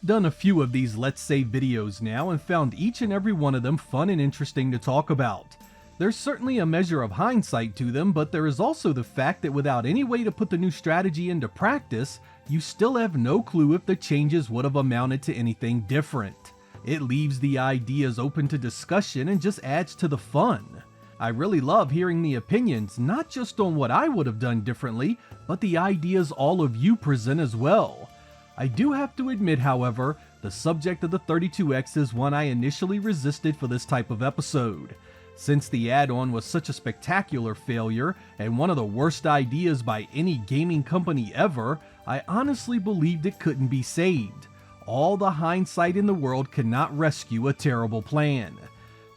I've done a few of these Let's Say videos now and found each and every one of them fun and interesting to talk about. There's certainly a measure of hindsight to them, but there is also the fact that without any way to put the new strategy into practice, you still have no clue if the changes would have amounted to anything different. It leaves the ideas open to discussion and just adds to the fun. I really love hearing the opinions, not just on what I would have done differently, but the ideas all of you present as well. I do have to admit, however, the subject of the 32X is one I initially resisted for this type of episode. Since the add-on was such a spectacular failure and one of the worst ideas by any gaming company ever, I honestly believed it couldn't be saved. All the hindsight in the world cannot rescue a terrible plan.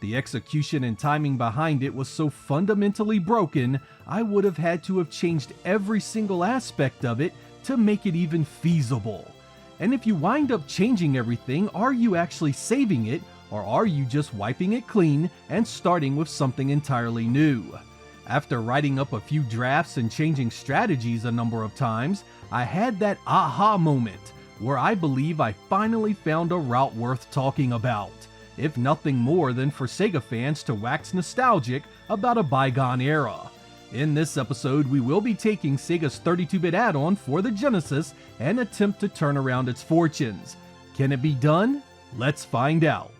The execution and timing behind it was so fundamentally broken, I would have had to have changed every single aspect of it to make it even feasible. And if you wind up changing everything, are you actually saving it, or are you just wiping it clean and starting with something entirely new? After writing up a few drafts and changing strategies a number of times, I had that aha moment where I believe I finally found a route worth talking about, if nothing more than for Sega fans to wax nostalgic about a bygone era. In this episode, we will be taking Sega's 32-bit add-on for the Genesis and attempt to turn around its fortunes. Can it be done? Let's find out.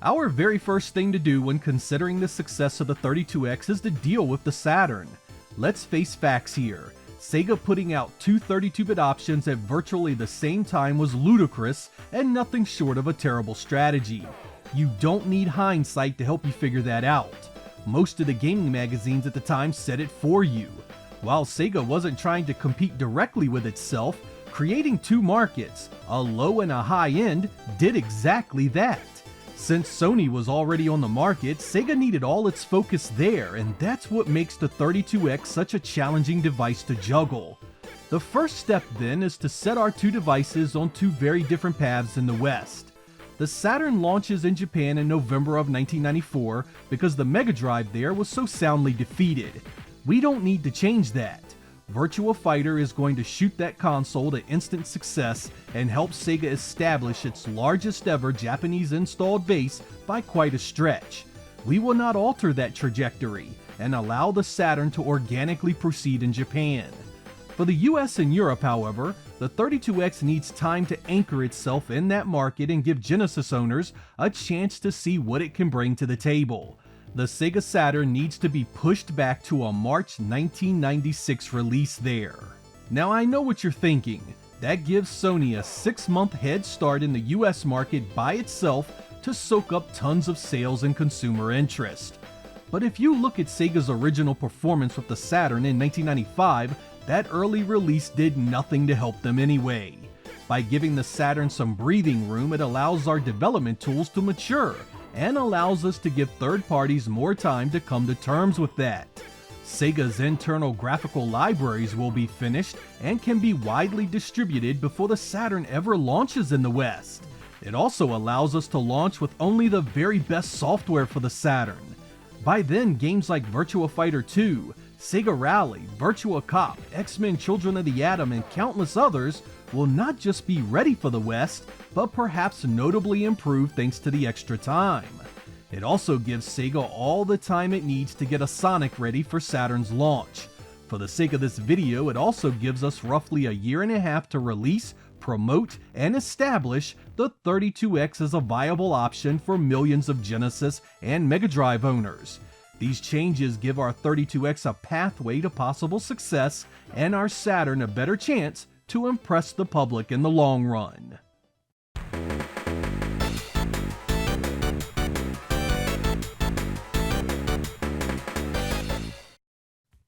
Our very first thing to do when considering the success of the 32X is to deal with the Saturn. Let's face facts here. Sega putting out two 32-bit options at virtually the same time was ludicrous and nothing short of a terrible strategy. You don't need hindsight to help you figure that out. Most of the gaming magazines at the time said it for you. While Sega wasn't trying to compete directly with itself, creating two markets, a low and a high end, did exactly that. Since Sony was already on the market, Sega needed all its focus there, and that's what makes the 32X such a challenging device to juggle. The first step then is to set our two devices on two very different paths in the West. The Saturn launches in Japan in November of 1994 because the Mega Drive there was so soundly defeated. We don't need to change that. Virtua Fighter is going to shoot that console to instant success and help Sega establish its largest ever Japanese installed base by quite a stretch. We will not alter that trajectory and allow the Saturn to organically proceed in Japan. For the US and Europe, however, the 32X needs time to anchor itself in that market and give Genesis owners a chance to see what it can bring to the table. The Sega Saturn needs to be pushed back to a March 1996 release there. Now I know what you're thinking. That gives Sony a 6-month head start in the US market by itself to soak up tons of sales and consumer interest. But if you look at Sega's original performance with the Saturn in 1995, that early release did nothing to help them anyway. By giving the Saturn some breathing room, it allows our development tools to mature and allows us to give third parties more time to come to terms with that. Sega's internal graphical libraries will be finished and can be widely distributed before the Saturn ever launches in the West. It also allows us to launch with only the very best software for the Saturn. By then, games like Virtua Fighter 2, Sega Rally, Virtua Cop, X-Men Children of the Atom, and countless others will not just be ready for the West, but perhaps notably improved thanks to the extra time. It also gives Sega all the time it needs to get a Sonic ready for Saturn's launch. For the sake of this video, it also gives us roughly a year and a half to release, promote, and establish the 32X as a viable option for millions of Genesis and Mega Drive owners. These changes give our 32X a pathway to possible success and our Saturn a better chance to impress the public in the long run.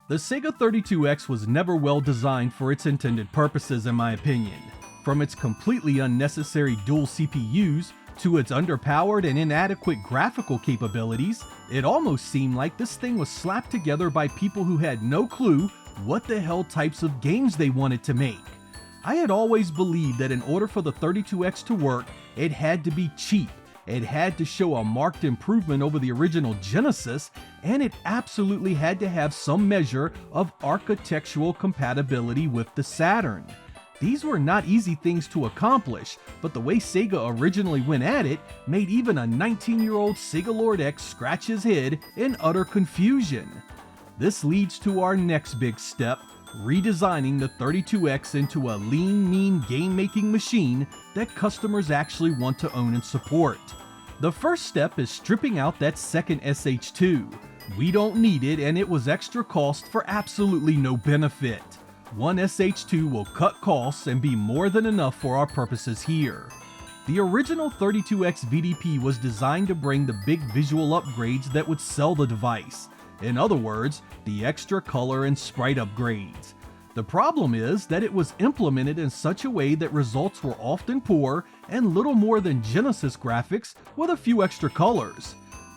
The Sega 32X was never well designed for its intended purposes, in my opinion. From its completely unnecessary dual CPUs to its underpowered and inadequate graphical capabilities, it almost seemed like this thing was slapped together by people who had no clue what the hell types of games they wanted to make. I had always believed that in order for the 32X to work, it had to be cheap, it had to show a marked improvement over the original Genesis, and it absolutely had to have some measure of architectural compatibility with the Saturn. These were not easy things to accomplish, but the way Sega originally went at it made even a 19-year-old Sega Lord X scratch his head in utter confusion. This leads to our next big step, redesigning the 32X into a lean, mean game-making machine that customers actually want to own and support. The first step is stripping out that second SH2. We don't need it, and it was extra cost for absolutely no benefit. One SH2 will cut costs and be more than enough for our purposes here. The original 32X VDP was designed to bring the big visual upgrades that would sell the device. In other words, the extra color and sprite upgrades. The problem is that it was implemented in such a way that results were often poor and little more than Genesis graphics with a few extra colors.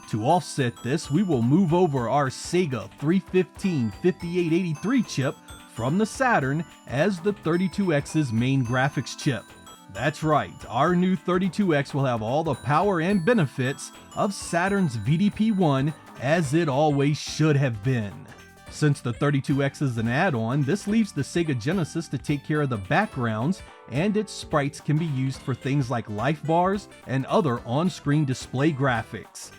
To offset this, we will move over our Sega 315-5883 chip from the Saturn as the 32X's main graphics chip. That's right, our new 32X will have all the power and benefits of Saturn's VDP-1 as it always should have been. Since the 32X is an add-on, this leaves the Sega Genesis to take care of the backgrounds, and its sprites can be used for things like life bars and other on-screen display graphics.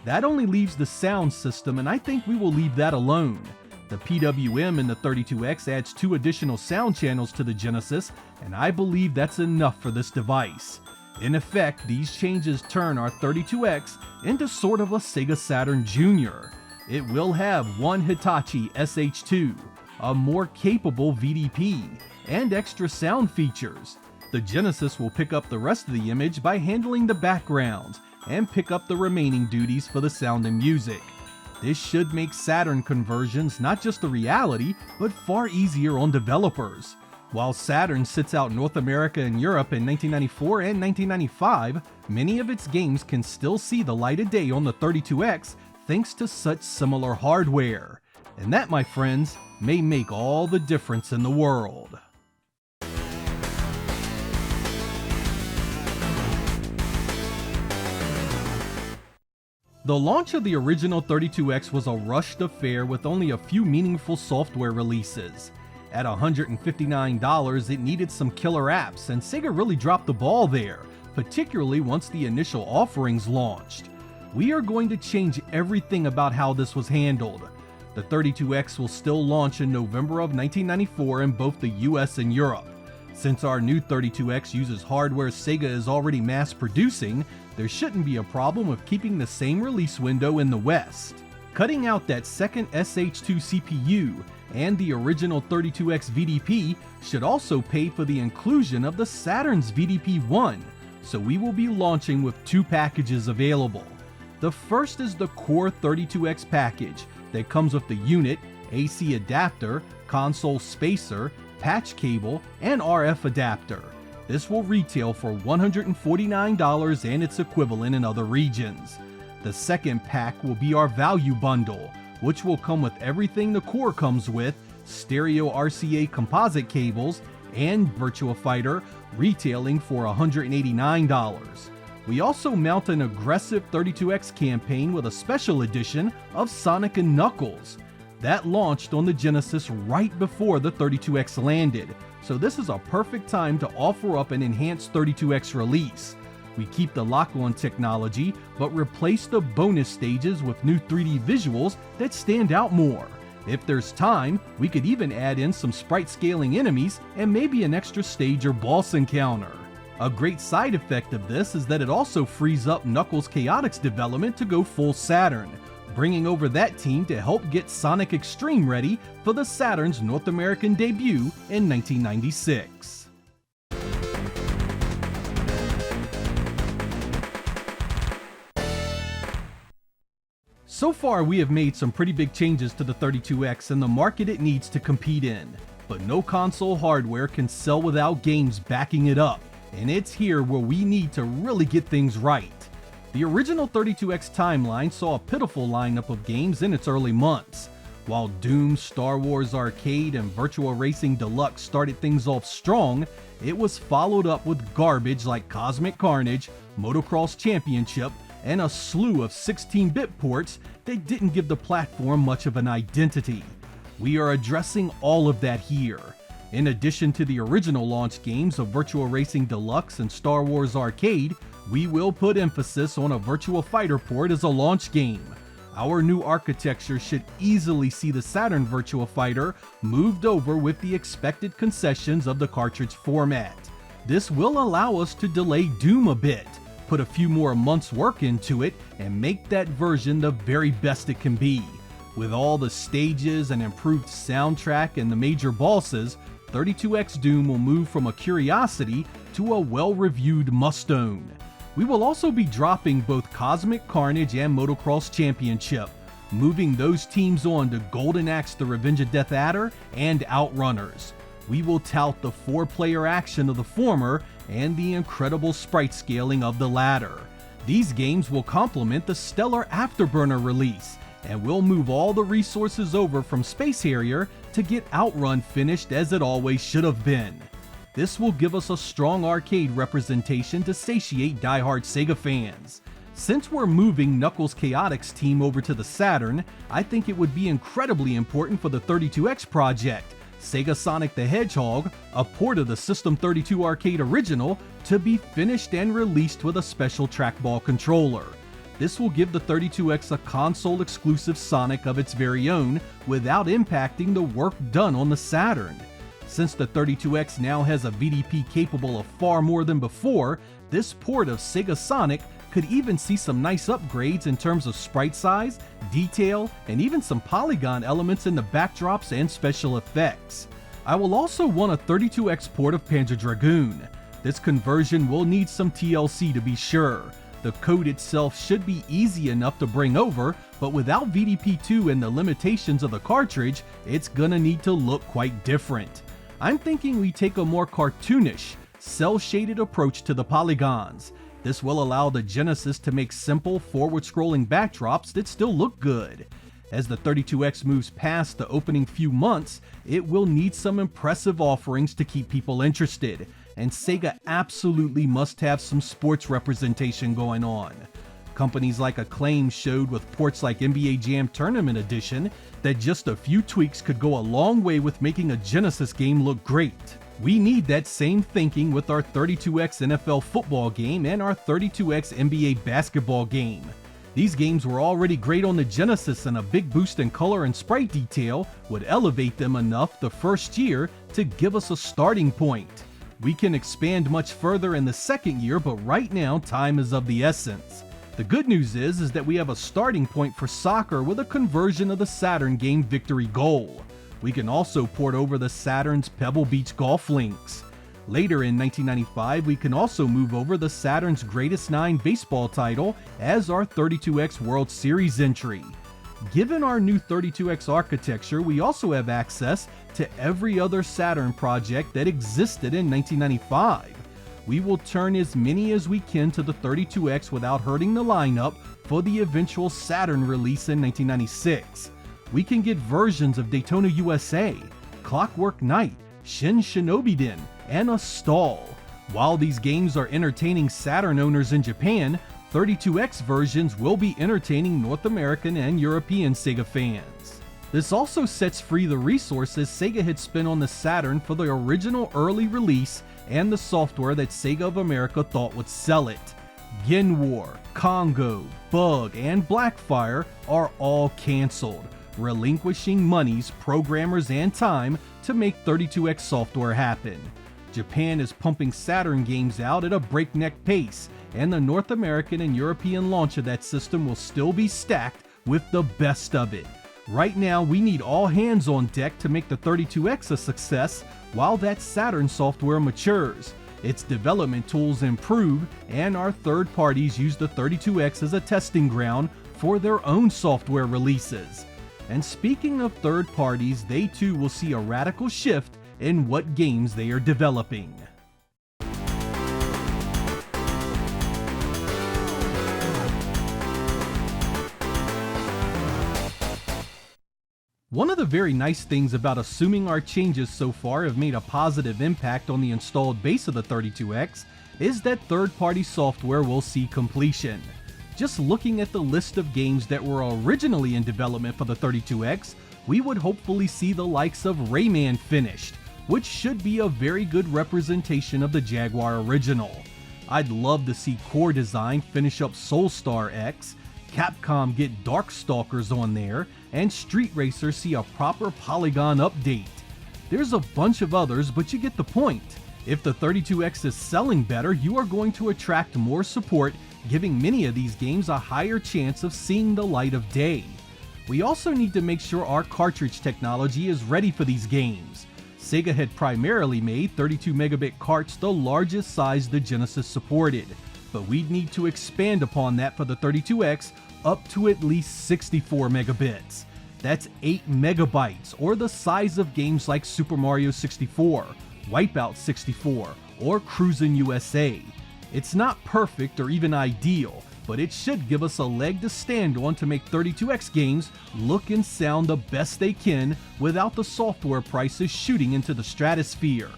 That only leaves the sound system, and I think we will leave that alone. The PWM in the 32X adds 2 additional sound channels to the Genesis, and I believe that's enough for this device. In effect, these changes turn our 32X into sort of a Sega Saturn Jr. It will have one Hitachi SH2, a more capable VDP, and extra sound features. The Genesis will pick up the rest of the image by handling the backgrounds, and pick up the remaining duties for the sound and music. This should make Saturn conversions not just a reality, but far easier on developers. While Saturn sits out North America and Europe in 1994 and 1995, many of its games can still see the light of day on the 32X thanks to such similar hardware. And that, my friends, may make all the difference in the world. The launch of the original 32X was a rushed affair with only a few meaningful software releases. At $159, it needed some killer apps, and Sega really dropped the ball there, particularly once the initial offerings launched. We are going to change everything about how this was handled. The 32X will still launch in November of 1994 in both the US and Europe. Since our new 32X uses hardware Sega is already mass producing, there shouldn't be a problem with keeping the same release window in the West. Cutting out that second SH2 CPU and the original 32X VDP should also pay for the inclusion of the Saturn's VDP-1, so we will be launching with 2 packages available. The first is the core 32X package that comes with the unit, AC adapter, console spacer, patch cable, and RF adapter. This will retail for $149 and its equivalent in other regions. The second pack will be our value bundle, which will come with everything the core comes with, stereo RCA composite cables, and Virtua Fighter, retailing for $189. We also mount an aggressive 32X campaign with a special edition of Sonic & Knuckles. That launched on the Genesis right before the 32X landed, so this is a perfect time to offer up an enhanced 32X release. We keep the lock-on technology, but replace the bonus stages with new 3D visuals that stand out more. If there's time, we could even add in some sprite scaling enemies and maybe an extra stage or boss encounter. A great side effect of this is that it also frees up Knuckles Chaotix development to go full Saturn, bringing over that team to help get Sonic Extreme ready for the Saturn's North American debut in 1996. So far, we have made some pretty big changes to the 32X and the market it needs to compete in, but no console hardware can sell without games backing it up, and it's here where we need to really get things right. The original 32X timeline saw a pitiful lineup of games in its early months. While Doom, Star Wars Arcade, and Virtua Racing Deluxe started things off strong, it was followed up with garbage like Cosmic Carnage, Motocross Championship, and a slew of 16-bit ports that didn't give the platform much of an identity. We are addressing all of that here. In addition to the original launch games of Virtua Racing Deluxe and Star Wars Arcade, we will put emphasis on a Virtua Fighter port as a launch game. Our new architecture should easily see the Saturn Virtua Fighter moved over with the expected concessions of the cartridge format. This will allow us to delay Doom a bit, put a few more months' work into it, and make that version the very best it can be. With all the stages and improved soundtrack and the major bosses, 32X Doom will move from a curiosity to a well-reviewed must-own. We will also be dropping both Cosmic Carnage and Motocross Championship, moving those teams on to Golden Axe the Revenge of Death Adder and Outrunners. We will tout the 4-player action of the former and the incredible sprite scaling of the latter. These games will complement the stellar Afterburner release, and we'll move all the resources over from Space Harrier to get Outrun finished as it always should have been. This will give us a strong arcade representation to satiate diehard Sega fans. Since we're moving Knuckles Chaotix team over to the Saturn, I think it would be incredibly important for the 32X project, Sega Sonic the Hedgehog, a port of the System 32 arcade original, to be finished and released with a special trackball controller. This will give the 32X a console-exclusive Sonic of its very own without impacting the work done on the Saturn. Since the 32X now has a VDP capable of far more than before, this port of Sega Sonic could even see some nice upgrades in terms of sprite size, detail, and even some polygon elements in the backdrops and special effects. I will also want a 32X port of Panzer Dragoon. This conversion will need some TLC to be sure. The code itself should be easy enough to bring over, but without VDP2 and the limitations of the cartridge, it's gonna need to look quite different. I'm thinking we take a more cartoonish, cel-shaded approach to the polygons. This will allow the Genesis to make simple, forward-scrolling backdrops that still look good. As the 32X moves past the opening few months, it will need some impressive offerings to keep people interested, and Sega absolutely must have some sports representation going on. Companies like Acclaim showed with ports like NBA Jam Tournament Edition that just a few tweaks could go a long way with making a Genesis game look great. We need that same thinking with our 32X NFL football game and our 32X NBA basketball game. These games were already great on the Genesis, and a big boost in color and sprite detail would elevate them enough the first year to give us a starting point. We can expand much further in the second year, but right now time is of the essence. The good news is that we have a starting point for soccer with a conversion of the Saturn game Victory Goal. We can also port over the Saturn's Pebble Beach golf links. Later in 1995, we can also move over the Saturn's Greatest 9 baseball title as our 32X World Series entry. Given our new 32X architecture, we also have access to every other Saturn project that existed in 1995. We will turn as many as we can to the 32X without hurting the lineup for the eventual Saturn release in 1996. We can get versions of Daytona USA, Clockwork Knight, Shin Shinobiden, and Astal. While these games are entertaining Saturn owners in Japan, 32X versions will be entertaining North American and European Sega fans. This also sets free the resources Sega had spent on the Saturn for the original early release and the software that Sega of America thought would sell it. Gen War, Congo, Bug, and Blackfire are all cancelled, relinquishing monies, programmers, and time to make 32X software happen. Japan is pumping Saturn games out at a breakneck pace, and the North American and European launch of that system will still be stacked with the best of it. Right now, we need all hands on deck to make the 32X a success while that Saturn software matures, its development tools improve, and our third parties use the 32X as a testing ground for their own software releases. And speaking of third parties, they too will see a radical shift in what games they are developing. One of the very nice things about assuming our changes so far have made a positive impact on the installed base of the 32X is that third-party software will see completion. Just looking at the list of games that were originally in development for the 32X, we would hopefully see the likes of Rayman finished, which should be a very good representation of the Jaguar original. I'd love to see Core Design finish up Soulstar X, Capcom get Darkstalkers on there, and Street Racer see a proper polygon update. There's a bunch of others, but you get the point. If the 32X is selling better, you are going to attract more support, giving many of these games a higher chance of seeing the light of day. We also need to make sure our cartridge technology is ready for these games. Sega had primarily made 32 megabit carts the largest size the Genesis supported, but we'd need to expand upon that for the 32X up to at least 64 megabits. That's 8 megabytes, or the size of games like Super Mario 64, Wipeout 64, or Cruisin' USA. It's not perfect or even ideal, but it should give us a leg to stand on to make 32X games look and sound the best they can without the software prices shooting into the stratosphere.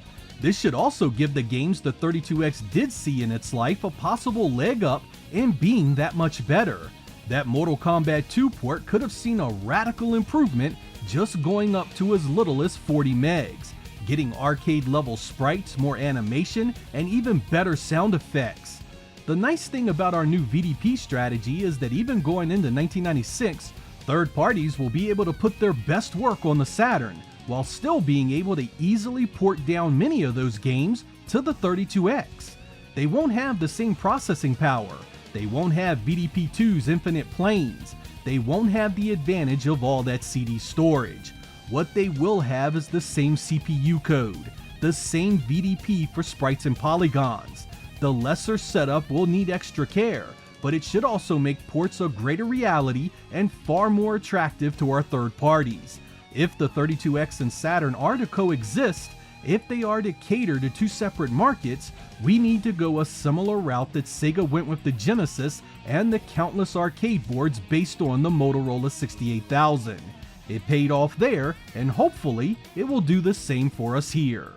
This should also give the games the 32X did see in its life a possible leg up in being that much better. That Mortal Kombat 2 port could have seen a radical improvement just going up to as little as 40 megs, getting arcade level sprites, more animation, and even better sound effects. The nice thing about our new VDP strategy is that even going into 1996, third parties will be able to put their best work on the Saturn, while still being able to easily port down many of those games to the 32X. They won't have the same processing power, they won't have VDP2's infinite planes, they won't have the advantage of all that CD storage. What they will have is the same CPU code, the same VDP for sprites and polygons. The lesser setup will need extra care, but it should also make ports a greater reality and far more attractive to our third parties. If the 32X and Saturn are to coexist, if they are to cater to two separate markets, we need to go a similar route that Sega went with the Genesis and the countless arcade boards based on the Motorola 68000. It paid off there, and hopefully it will do the same for us here.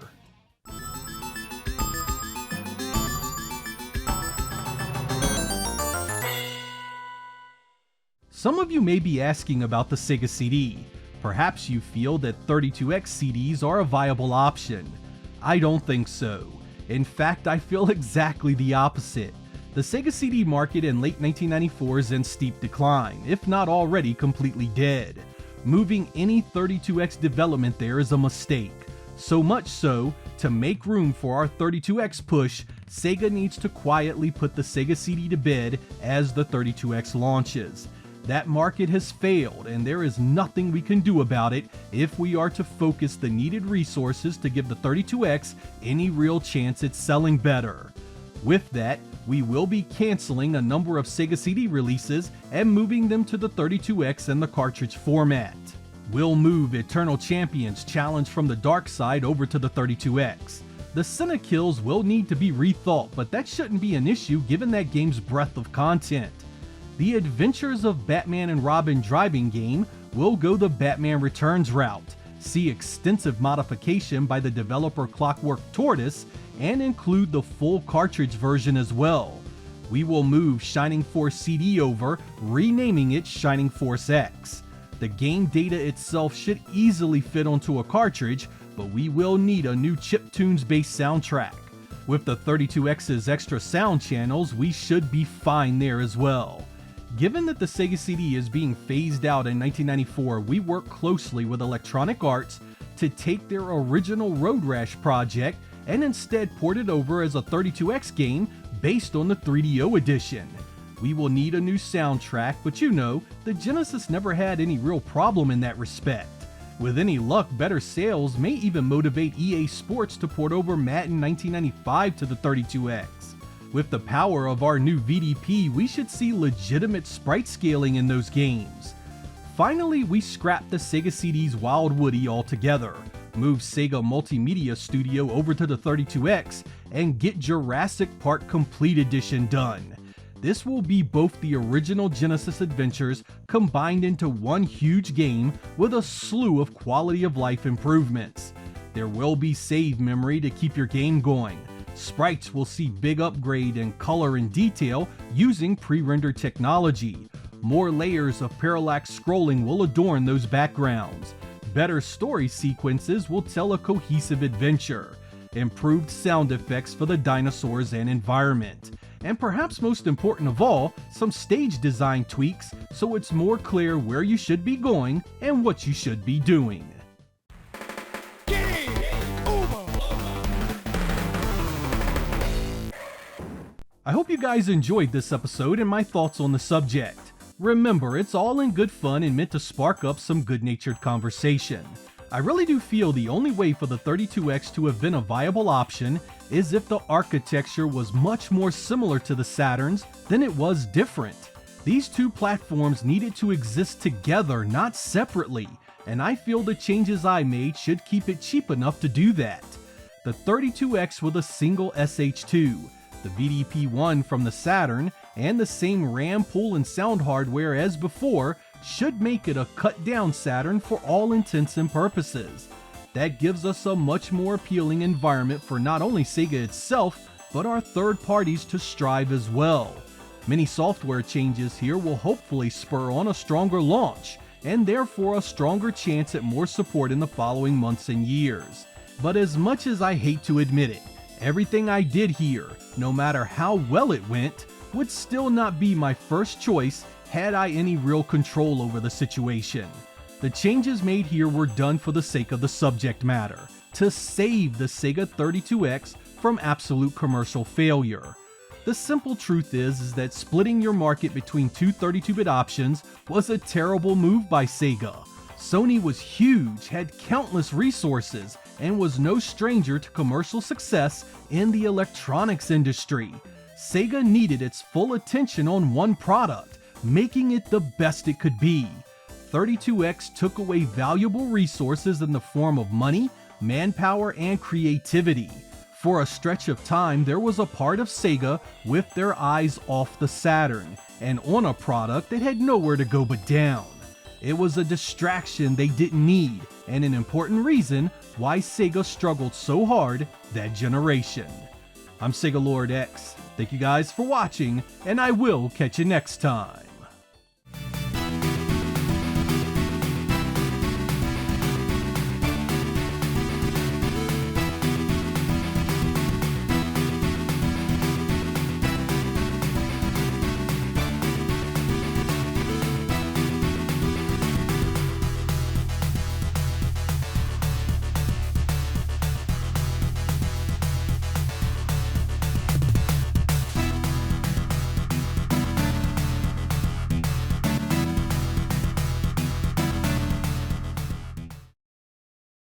Some of you may be asking about the Sega CD. Perhaps you feel that 32X CDs are a viable option. I don't think so. In fact, I feel exactly the opposite. The Sega CD market in late 1994 is in steep decline, if not already completely dead. Moving any 32X development there is a mistake. So much so, to make room for our 32X push, Sega needs to quietly put the Sega CD to bed as the 32X launches. That market has failed, and there is nothing we can do about it if we are to focus the needed resources to give the 32X any real chance at selling better. With that, we will be canceling a number of Sega CD releases and moving them to the 32X and the cartridge format. We'll move Eternal Champions Challenge from the Dark Side over to the 32X. The Senna kills will need to be rethought, but that shouldn't be an issue given that game's breadth of content. The Adventures of Batman and Robin driving game will go the Batman Returns route, see extensive modification by the developer Clockwork Tortoise, and include the full cartridge version as well. We will move Shining Force CD over, renaming it Shining Force X. The game data itself should easily fit onto a cartridge, but we will need a new chiptunes based soundtrack. With the 32X's extra sound channels, we should be fine there as well. Given that the Sega CD is being phased out in 1994, we worked closely with Electronic Arts to take their original Road Rash project and instead port it over as a 32X game based on the 3DO edition. We will need a new soundtrack, but you know, the Genesis never had any real problem in that respect. With any luck, better sales may even motivate EA Sports to port over Madden 1995 to the 32X. With the power of our new VDP, we should see legitimate sprite scaling in those games. Finally, we scrapped the Sega CD's Wild Woody altogether, move Sega Multimedia Studio over to the 32X, and get Jurassic Park Complete Edition done. This will be both the original Genesis adventures combined into one huge game with a slew of quality of life improvements. There will be save memory to keep your game going. Sprites will see big upgrade in color and detail using pre-rendered technology. More layers of parallax scrolling will adorn those backgrounds. Better story sequences will tell a cohesive adventure. Improved sound effects for the dinosaurs and environment. And perhaps most important of all, some stage design tweaks so it's more clear where you should be going and what you should be doing. I hope you guys enjoyed this episode and my thoughts on the subject. Remember, it's all in good fun and meant to spark up some good-natured conversation. I really do feel the only way for the 32X to have been a viable option is if the architecture was much more similar to the Saturn's than it was different. These two platforms needed to exist together, not separately, and I feel the changes I made should keep it cheap enough to do that. The 32X with a single SH2, the VDP-1 from the Saturn, and the same RAM pool and sound hardware as before should make it a cut-down Saturn for all intents and purposes. That gives us a much more appealing environment for not only Sega itself, but our third parties to strive as well. Many software changes here will hopefully spur on a stronger launch, and therefore a stronger chance at more support in the following months and years. But as much as I hate to admit it, everything I did here, no matter how well it went, would still not be my first choice had I any real control over the situation. The changes made here were done for the sake of the subject matter, to save the Sega 32X from absolute commercial failure. The simple truth is that splitting your market between two 32-bit options was a terrible move by Sega. Sony was huge, had countless resources, and was no stranger to commercial success in the electronics industry. Sega needed its full attention on one product, making it the best it could be. 32X took away valuable resources in the form of money, manpower, and creativity. For a stretch of time, there was a part of Sega with their eyes off the Saturn, and on a product that had nowhere to go but down. It was a distraction they didn't need, and an important reason why Sega struggled so hard that generation. I'm Sega Lord X. Thank you guys for watching, and I will catch you next time.